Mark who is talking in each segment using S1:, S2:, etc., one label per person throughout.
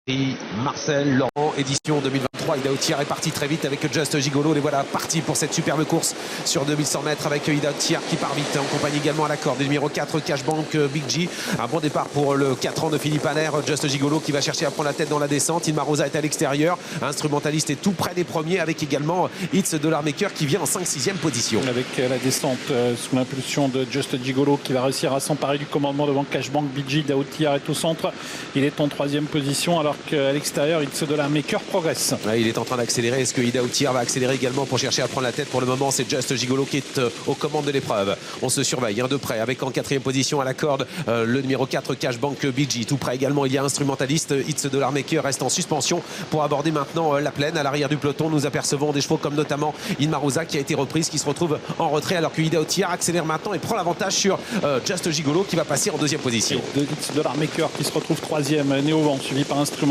S1: Et Marcel Laurent, édition 2023. Ida Outiar est parti très vite avec Just Gigolo. Les voilà partis pour cette superbe course sur 2100 mètres avec Ida Outiar qui part vite en compagnie également à la corde. Et numéro 4, Cashbank Big G. Un bon départ pour le 4 ans de Philippe Allaire. Just Gigolo qui va chercher à prendre la tête dans la descente. Inma Rosa est à l'extérieur. Instrumentaliste est tout près des premiers avec également It's Dollar Maker qui vient en 5-6e position.
S2: Avec la descente sous l'impulsion de Just Gigolo qui va réussir à s'emparer du commandement devant Cashbank Big G. Ida Outiar est au centre. Il est en 3e position alors qu'à l'extérieur, It's Dollar Maker progresse.
S1: Ouais, il est en train d'accélérer. Est-ce que Ida Outiar va accélérer également pour chercher à prendre la tête? Pour le moment, c'est Just Gigolo qui est aux commandes de l'épreuve. On se surveille de près avec en 4e position à la corde le numéro 4, Cashbank Big G. Tout près également, il y a Instrumentaliste. It's Dollar Maker reste en suspension pour aborder maintenant la plaine. À l'arrière du peloton, nous apercevons des chevaux comme notamment Inma Rosa qui a été reprise, qui se retrouve en retrait alors que Ida Outiar accélère maintenant et prend l'avantage sur Just Gigolo qui va passer en 2e position.
S2: It's Dollar Maker qui se retrouve 3e, Néovent suivi par Instrumentaliste.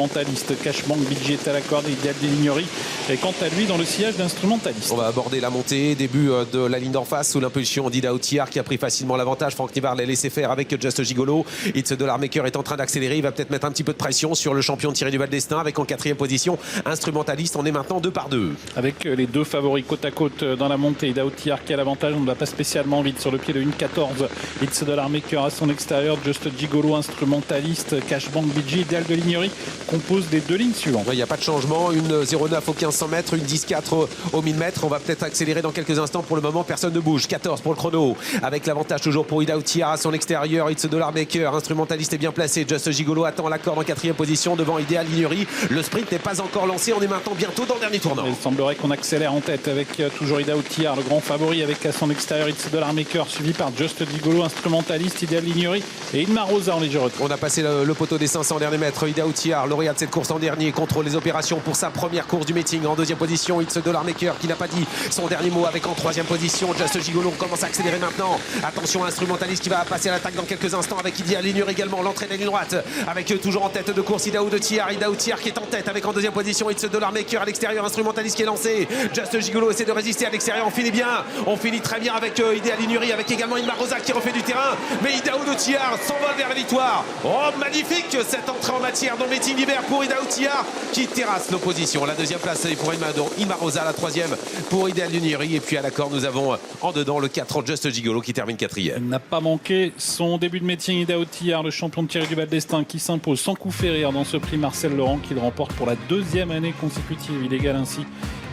S2: Cashbank Big G est à la corde, Idéal des Ligneries et quant à lui dans le sillage d'Instrumentaliste.
S1: On va aborder la montée, début de la ligne d'en face sous l'impulsion d'Ida Outiar qui a pris facilement l'avantage. Franck Nivard l'a laissé faire avec Just Gigolo. It's Dollar Maker est en train d'accélérer, il va peut-être mettre un petit peu de pression sur le champion Thierry Duval d'Estaing avec en 4e position Instrumentaliste. On est maintenant 2 par 2.
S2: Avec les deux favoris côte à côte dans la montée, Ida Outiar qui a l'avantage, on ne va pas spécialement vite sur le pied de 1,14. It's Dollar Maker à son extérieur, Just Gigolo, Instrumentaliste, Cashbank Big G, Idéal de Lignerie compose des deux lignes suivantes.
S1: Il n'y a pas de changement, une 0,9 au 1500 mètres, une 10,4 au 1000 mètres. On va peut-être accélérer dans quelques instants. Pour le moment, personne ne bouge. 14 pour le chrono, avec l'avantage toujours pour Ida Outiar à son extérieur. It's Dollar Maker, Instrumentaliste est bien placé. Just Gigolo attend la corde en 4e position devant Idéal Lignerie. Le sprint n'est pas encore lancé. On est maintenant bientôt dans le dernier tournant.
S2: Il semblerait qu'on accélère en tête avec toujours Ida Outiar, le grand favori, avec à son extérieur It's Dollar Maker, suivi par Just Gigolo, Instrumentaliste, Idéal Lignerie et Inma Rosa en léger retrait.
S1: On a passé le poteau des 500 derniers mètres. Ida Outiar, lauréat de cette course en dernier, contrôle les opérations pour sa première course du meeting. En 2e position, It's Dollar Maker qui n'a pas dit son dernier mot avec en 3e position Just Gigolo. On commence à accélérer maintenant. Attention, Instrumentaliste qui va passer à l'attaque dans quelques instants avec Idéal Lignerie également. L'entrée de la ligne droite avec toujours en tête de course Ida Outiar. Ida Outiar qui est en tête avec en 2e position It's Dollar Maker à l'extérieur. Instrumentaliste qui est lancé. Just Gigolo essaie de résister à l'extérieur. On finit bien. On finit très bien avec Idéal Lignerie, avec également Inma Rosa qui refait du terrain. Mais Ida Outiar s'envole vers la victoire. Oh, magnifique cette entrée en matière dans le meeting d'hiver pour Ida Outiar qui terrasse l'opposition. La 2e place est pour Inma Rosa, la 3e pour Idéal Lignerie. Et puis à l'accord, nous avons en dedans le 4 ans Just Gigolo qui termine 4e.
S2: Il n'a pas manqué son début de meeting. Ida Outiar, le champion de Thierry Duval d'Estaing, qui s'impose sans coup férir dans ce prix Marcel Laurent, qu'il remporte pour la 2e année consécutive. Il égale ainsi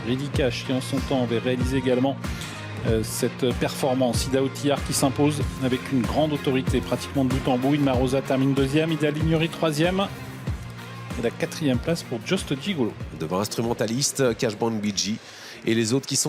S2: Reddy Cash qui en son temps avait réalisé également cette performance. Ida Outiar qui s'impose avec une grande autorité pratiquement de bout en bout. Inma Rosa termine 2e, Idéal Lignerie 3e et la 4e place pour Just Gigolo.
S1: Devant Instrumentaliste, Cashbank Big G et les autres qui sont